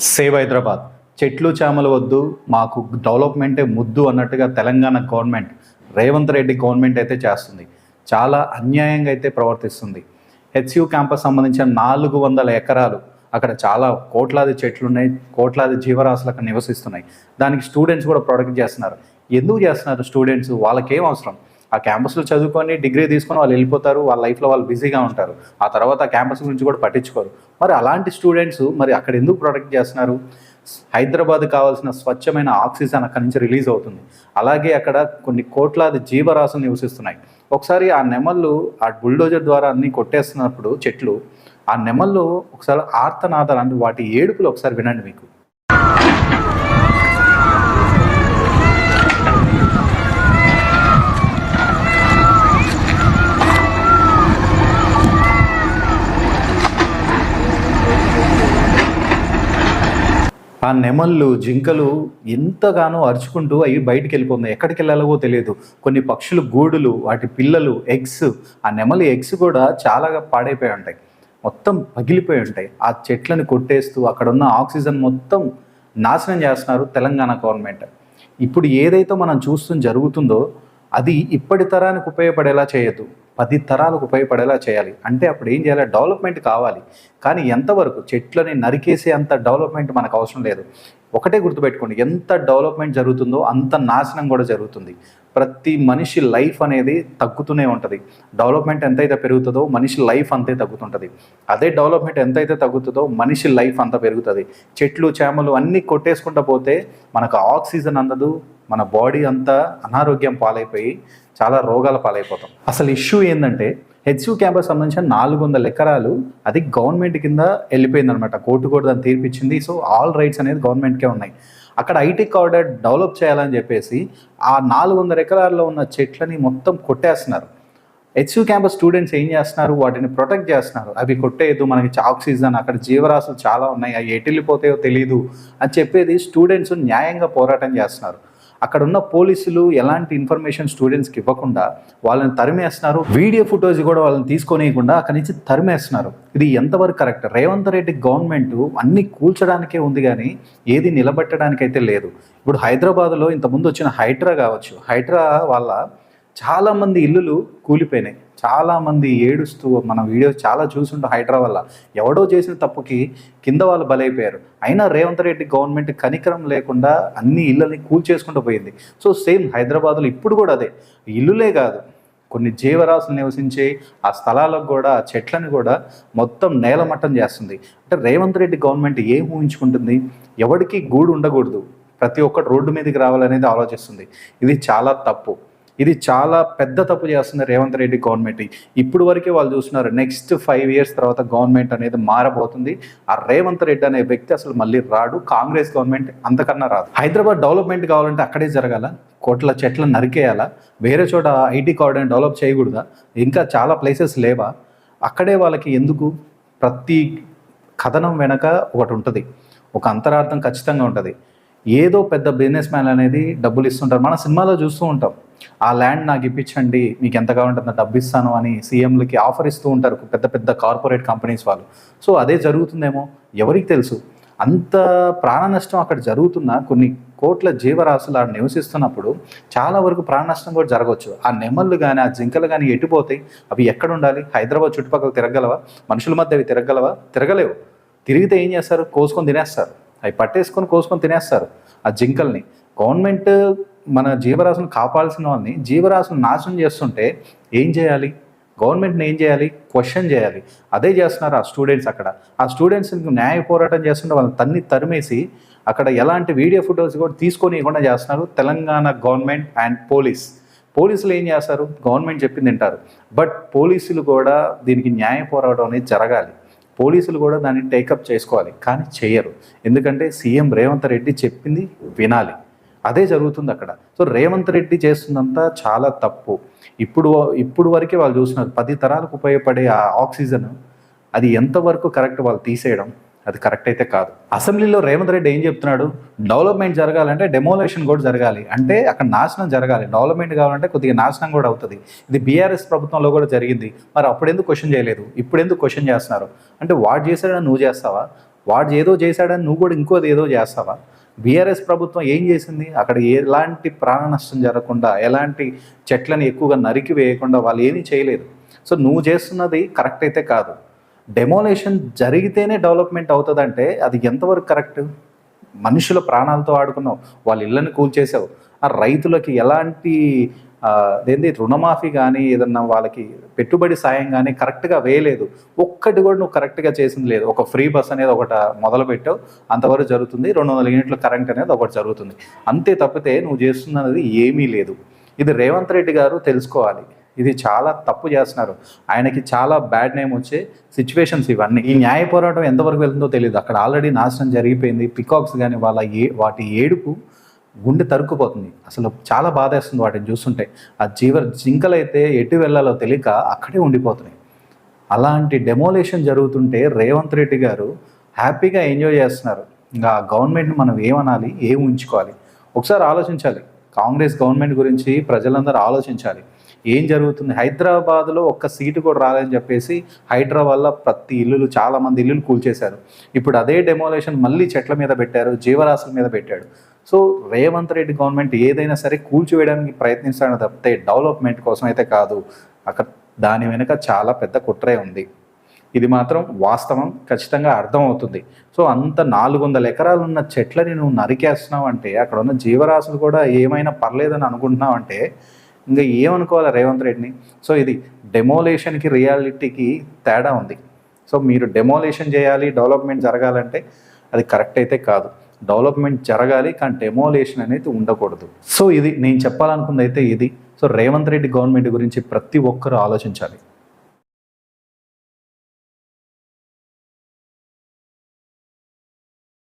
Save Hyderabad. చెట్లు చేమలు వద్దు, మాకు డెవలప్మెంటే ముద్దు అన్నట్టుగా తెలంగాణ గవర్నమెంట్, రేవంత్ రెడ్డి గవర్నమెంట్ అయితే చేస్తుంది. చాలా అన్యాయంగా అయితే ప్రవర్తిస్తుంది. హెచ్యూ క్యాంపస్ సంబంధించిన 400 ఎకరాలు, అక్కడ చాలా కోట్లాది చెట్లు ఉన్నాయి, కోట్లాది జీవరాశులు అక్కడ నివసిస్తున్నాయి. దానికి స్టూడెంట్స్ కూడా ప్రొటెక్ట్ చేస్తున్నారు. ఎందుకు చేస్తున్నారు స్టూడెంట్స్? వాళ్ళకేం అవసరం? ఆ క్యాంపస్లో చదువుకొని డిగ్రీ తీసుకొని వాళ్ళు వెళ్ళిపోతారు, వాళ్ళ లైఫ్లో వాళ్ళు బిజీగా ఉంటారు. ఆ తర్వాత ఆ క్యాంపస్ గురించి కూడా పట్టించుకోరు. మరి అలాంటి స్టూడెంట్స్ మరి అక్కడ ఎందుకు ప్రొటెక్ట్ చేస్తున్నారు? హైదరాబాద్ కావాల్సిన స్వచ్ఛమైన ఆక్సిజన్ అక్కడి నుంచి రిలీజ్ అవుతుంది. అలాగే అక్కడ కొన్ని కోట్లాది జీవరాశులు నివసిస్తున్నాయి. ఒకసారి ఆ నెమళ్ళు ఆ బుల్డోజర్ ద్వారా అన్నీ కొట్టేస్తున్నప్పుడు చెట్లు, ఆ నెమళ్ళు ఒకసారి ఆర్తనాదాలు అంటే వాటి ఏడుపులు ఒకసారి వినండి మీకు. ఆ నెమళ్ళు, జింకలు ఎంతగానో అరుచుకుంటూ అవి బయటికి వెళ్ళిపోతున్నాయి. ఎక్కడికి వెళ్ళాలో తెలియదు. కొన్ని పక్షులు గూడులు, వాటి పిల్లలు, ఎగ్స్, ఆ నెమలి ఎగ్స్ కూడా చాలా పాడైపోయి ఉంటాయి, మొత్తం పగిలిపోయి ఉంటాయి. ఆ చెట్లను కొట్టేస్తూ అక్కడ ఉన్న ఆక్సిజన్ మొత్తం నాశనం చేస్తున్నారు తెలంగాణ గవర్నమెంట్. ఇప్పుడు ఏదైతే మనం చూస్తూ జరుగుతుందో అది ఇప్పటి తరానికి ఉపయోగపడేలా చేయొద్దు, 10 తరాలకు ఉపయోగపడేలా చేయాలి. అంటే అప్పుడు ఏం చేయాలి? డెవలప్మెంట్ కావాలి. కానీ ఎంతవరకు? చెట్లని నరికేసే అంత డెవలప్మెంట్ మనకు అవసరం లేదు. ఒకటే గుర్తుపెట్టుకోండి, ఎంత డెవలప్మెంట్ జరుగుతుందో అంత నాశనం కూడా జరుగుతుంది. ప్రతి మనిషి లైఫ్ అనేది తగ్గుతూనే ఉంటుంది. డెవలప్మెంట్ ఎంతైతే పెరుగుతుందో మనిషి లైఫ్ అంతే తగ్గుతుంటుంది. అదే డెవలప్మెంట్ ఎంతైతే తగ్గుతుందో మనిషి లైఫ్ అంత పెరుగుతుంది. చెట్లు చేమలు అన్నీ కొట్టేసుకుంటూ పోతే మనకు ఆక్సిజన్ అందదు, మన బాడీ అంతా అనారోగ్యం పాలైపోయి చాలా రోగాల పాలైపోతాం. అసలు ఇష్యూ ఏంటంటే హెచ్యూ క్యాంపస్ సంబంధించిన 400 ఎకరాలు అది గవర్నమెంట్ కింద వెళ్ళిపోయిందనమాట. కోర్టు కూడా దాన్ని తీర్పిచ్చింది. సో ఆల్ రైట్స్ అనేది గవర్నమెంట్కే ఉన్నాయి. అక్కడ ఐటీ కారిడార్ డెవలప్ చేయాలని చెప్పేసి ఆ 400 ఎకరాల్లో ఉన్న చెట్లని మొత్తం కొట్టేస్తున్నారు. హెచ్యూ క్యాంపస్ స్టూడెంట్స్ ఏం చేస్తున్నారు? వాటిని ప్రొటెక్ట్ చేస్తున్నారు. అవి కొట్టేయద్దు, మనకి ఆక్సిజన్, అక్కడ జీవరాశులు చాలా ఉన్నాయి, అవి ఎటు వెళ్ళిపోతాయో తెలియదు అని చెప్పేది స్టూడెంట్స్ న్యాయంగా పోరాటం చేస్తున్నారు. అక్కడ ఉన్న పోలీసులు ఎలాంటి ఇన్ఫర్మేషన్ స్టూడెంట్స్కి ఇవ్వకుండా వాళ్ళని తరిమేస్తున్నారు. వీడియో ఫుటేజ్ కూడా వాళ్ళని తీసుకొనియకుండా అక్కడి నుంచి తరిమేస్తున్నారు. ఇది ఎంతవరకు కరెక్ట్? రేవంత్ రెడ్డి గవర్నమెంట్ అన్ని కూల్చడానికే ఉంది కానీ ఏది నిలబెట్టడానికైతే లేదు. ఇప్పుడు హైదరాబాద్లో ఇంతకుముందు వచ్చిన హైడ్రా కావచ్చు, హైడ్రా వల్ల చాలామంది ఇల్లులు కూలిపోయినాయి. చాలామంది ఏడుస్తూ మన వీడియోస్ చాలా చూసుంటాం. హైడ్రా వల్ల ఎవడో చేసిన తప్పుకి కింద వాళ్ళు బలైపోయారు. అయినా రేవంత్ రెడ్డి గవర్నమెంట్ కనికరం లేకుండా అన్ని ఇళ్ళని కూల్చేసుకుంటూ పోయింది. సో సేమ్ హైదరాబాద్లో ఇప్పుడు కూడా అదే, ఇల్లులే కాదు కొన్ని జీవరాశులు నివసించే ఆ స్థలాలకు కూడా ఆ చెట్లను కూడా మొత్తం నేలమట్టం చేస్తుంది. అంటే రేవంత్ రెడ్డి గవర్నమెంట్ ఏం ఊహించుకుంటుంది? ఎవరికి గూడు ఉండకూడదు, ప్రతి ఒక్కటి రోడ్డు మీదకి రావాలనేది ఆలోచిస్తుంది. ఇది చాలా తప్పు. ఇది చాలా పెద్ద తప్పు చేస్తుంది రేవంత్ రెడ్డి గవర్నమెంట్. ఇప్పుడు వరకే వాళ్ళు చూస్తున్నారు, నెక్స్ట్ 5 years తర్వాత గవర్నమెంట్ అనేది మారబోతుంది. ఆ రేవంత్ రెడ్డి అనే వ్యక్తి అసలు మళ్ళీ రాడు. కాంగ్రెస్ గవర్నమెంట్ అంతకన్నా రాదు. హైదరాబాద్ డెవలప్మెంట్ కావాలంటే అక్కడే జరగాల? కోట్ల చెట్లను నరికేయాలా? వేరే చోట ఐటీ కారిడార్ డెవలప్ చేయకూడదా? ఇంకా చాలా ప్లేసెస్ లేవా? అక్కడే వాళ్ళకి ఎందుకు? ప్రతి కథనం వెనక ఒకటి ఉంటుంది, ఒక అంతరార్థం ఖచ్చితంగా ఉంటుంది. ఏదో పెద్ద బిజినెస్ మ్యాన్ అనేది డబ్బులు ఇస్తుంటారు, మన సినిమాలో చూస్తూ ఉంటాం. ఆ ల్యాండ్ నాకు ఇప్పించండి, మీకు ఎంత కావాలంటే డబ్బు ఇస్తాను అని సీఎంలకి ఆఫర్ ఇస్తూ ఉంటారు పెద్ద పెద్ద కార్పొరేట్ కంపెనీస్ వాళ్ళు. సో అదే జరుగుతుందేమో, ఎవరికి తెలుసు? అంత ప్రాణ నష్టం అక్కడ జరుగుతున్న కొన్ని కోట్ల జీవరాశులు ఆడ నివసిస్తున్నప్పుడు చాలా వరకు ప్రాణ నష్టం కూడా జరగవచ్చు. ఆ నెమళ్ళు కానీ ఆ జింకలు కానీ ఎటుపోతాయి? అవి ఎక్కడ ఉండాలి? హైదరాబాద్ చుట్టుపక్కల తిరగలవా? మనుషుల మధ్య అవి తిరగలవా? తిరగలేవు. తిరిగితే ఏం చేస్తారు? కోసుకొని తినేస్తారు. అవి పట్టేసుకొని కోసుకొని తినేస్తారు ఆ జింకల్ని. గవర్నమెంట్ మన జీవరాశులను కాపాడాల్సిన వాళ్ళని జీవరాశులను నాశనం చేస్తుంటే ఏం చేయాలి? గవర్నమెంట్ని ఏం చేయాలి? క్వశ్చన్ చేయాలి. అదే చేస్తున్నారు ఆ స్టూడెంట్స్. అక్కడ ఆ స్టూడెంట్స్ న్యాయ పోరాటం చేస్తుంటే వాళ్ళని తరిమేసి అక్కడ ఎలాంటి వీడియో ఫుటేజ్ కూడా తీసుకొని ఇవ్వకుండా చేస్తున్నారు తెలంగాణ గవర్నమెంట్ అండ్ పోలీసులు ఏం చేస్తారు? గవర్నమెంట్ చెప్పింది తింటారు. బట్ పోలీసులు కూడా దీనికి న్యాయ పోరాటం అనేది జరగాలి. పోలీసులు కూడా దాన్ని టేకప్ చేసుకోవాలి, కానీ చేయరు. ఎందుకంటే సీఎం రేవంత్ రెడ్డి చెప్పింది వినాలి. అదే జరుగుతుంది అక్కడ. సో రేవంత్ రెడ్డి చేస్తుందంతా చాలా తప్పు. ఇప్పుడు వరకే వాళ్ళు చూస్తున్నారు 10 తరాలకు ఉపయోగపడే ఆ ఆక్సిజన్ అది ఎంతవరకు కరెక్ట్ వాళ్ళు తీసేయడం, అది కరెక్ట్ అయితే కాదు. అసెంబ్లీలో రేవంత్ రెడ్డి ఏం చెప్తున్నాడు? డెవలప్మెంట్ జరగాలంటే డెమోలేషన్ కూడా జరగాలి, అంటే అక్కడ నాశనం జరగాలి. డెవలప్మెంట్ కావాలంటే కొద్దిగా నాశనం కూడా అవుతుంది. ఇది బీఆర్ఎస్ ప్రభుత్వంలో కూడా జరిగింది. మరి అప్పుడు ఎందుకు క్వశ్చన్ చేయలేదు? ఇప్పుడు ఎందుకు క్వశ్చన్ చేస్తున్నారు? అంటే వాడు చేసాడని నువ్వు చేస్తావా? వాడు ఏదో చేశాడని నువ్వు కూడా ఇంకోది ఏదో చేస్తావా? బీఆర్ఎస్ ప్రభుత్వం ఏం చేసింది? అక్కడ ఎలాంటి ప్రాణ నష్టం జరగకుండా, ఎలాంటి చెట్లను ఎక్కువగా నరికి వేయకుండా వాళ్ళు ఏమీ చేయలేదు. సో నువ్వు చేస్తున్నది కరెక్ట్ అయితే కాదు. డెమోలేషన్ జరిగితేనే డెవలప్మెంట్ అవుతుందంటే అది ఎంతవరకు కరెక్ట్? మనుషుల ప్రాణాలతో ఆడుకున్నావు, వాళ్ళ ఇళ్ళని కూల్చేసావు, ఆ రైతులకి ఎలాంటి అదేంటి రుణమాఫీ కానీ ఏదన్నా వాళ్ళకి పెట్టుబడి సాయం కానీ కరెక్ట్గా వేయలేదు. ఒక్కటి కూడా నువ్వు కరెక్ట్గా చేసింది లేదు. ఒక ఫ్రీ బస్ అనేది ఒకటి మొదలు పెట్టావు, అంతవరకు జరుగుతుంది. 200 యూనిట్ల కరెంట్ అనేది ఒకటి జరుగుతుంది, అంతే తప్పితే నువ్వు చేస్తున్నది ఏమీ లేదు. ఇది రేవంత్ రెడ్డి గారు తెలుసుకోవాలి. ఇది చాలా తప్పు చేస్తున్నారు. ఆయనకి చాలా బ్యాడ్ నేమ్ వచ్చే సిచ్యువేషన్స్ ఇవన్నీ. ఈ న్యాయ పోరాటం ఎంతవరకు వెళ్తుందో తెలియదు. అక్కడ ఆల్రెడీ నాశనం జరిగిపోయింది. పికాక్స్ కానీ వాటి ఏడుపు గుండె తరుక్కుపోతుంది. అసలు చాలా బాధేస్తుంది వాటిని చూస్తుంటే. ఆ జింకలైతే ఎటు వెళ్ళాలో తెలియక అక్కడే ఉండిపోతున్నాయి. అలాంటి డెమోలేషన్ జరుగుతుంటే రేవంత్ రెడ్డి గారు హ్యాపీగా ఎంజాయ్ చేస్తున్నారు. ఇంకా గవర్నమెంట్ని మనం ఏమనాలి, ఏం ఉంచుకోవాలి? ఒకసారి ఆలోచించాలి. కాంగ్రెస్ గవర్నమెంట్ గురించి ప్రజలందరూ ఆలోచించాలి. ఏం జరుగుతుంది? హైదరాబాద్లో ఒక్క సీటు కూడా రాదని చెప్పేసి హైడ్రా వల్ల ప్రతి చాలామంది ఇల్లులు కూల్చేశారు. ఇప్పుడు అదే డెమోలేషన్ మళ్ళీ చెట్ల మీద పెట్టారు, జీవరాశుల మీద పెట్టాడు. సో రేవంత్ రెడ్డి గవర్నమెంట్ ఏదైనా సరే కూల్చివేయడానికి ప్రయత్నిస్తాడని తప్పితే డెవలప్మెంట్ కోసం అయితే కాదు. అక్కడ దాని వెనుక చాలా పెద్ద కుట్రే ఉంది. ఇది మాత్రం వాస్తవం, ఖచ్చితంగా అర్థమవుతుంది. సో అంత 400 ఎకరాలు ఉన్న చెట్లని నువ్వు నరికేస్తున్నావు అంటే, అక్కడ ఉన్న జీవరాశులు కూడా ఏమైనా పర్లేదని అనుకుంటున్నావు అంటే ఇంకా ఏమనుకోవాలి రేవంత్ రెడ్డిని? సో ఇది డెమోలేషన్కి రియాలిటీకి తేడా ఉంది. సో మీరు డెమోలేషన్ చేయాలి, డెవలప్మెంట్ జరగాలంటే అది కరెక్ట్ అయితే కాదు. డెవలప్మెంట్ జరగాలి, కానీ డెమోలేషన్ అనేది ఉండకూడదు. సో ఇది నేను చెప్పాలనుకుంది అయితే ఇది. సో రేవంత్ రెడ్డి గవర్నమెంట్ గురించి ప్రతి ఒక్కరూ ఆలోచించాలి.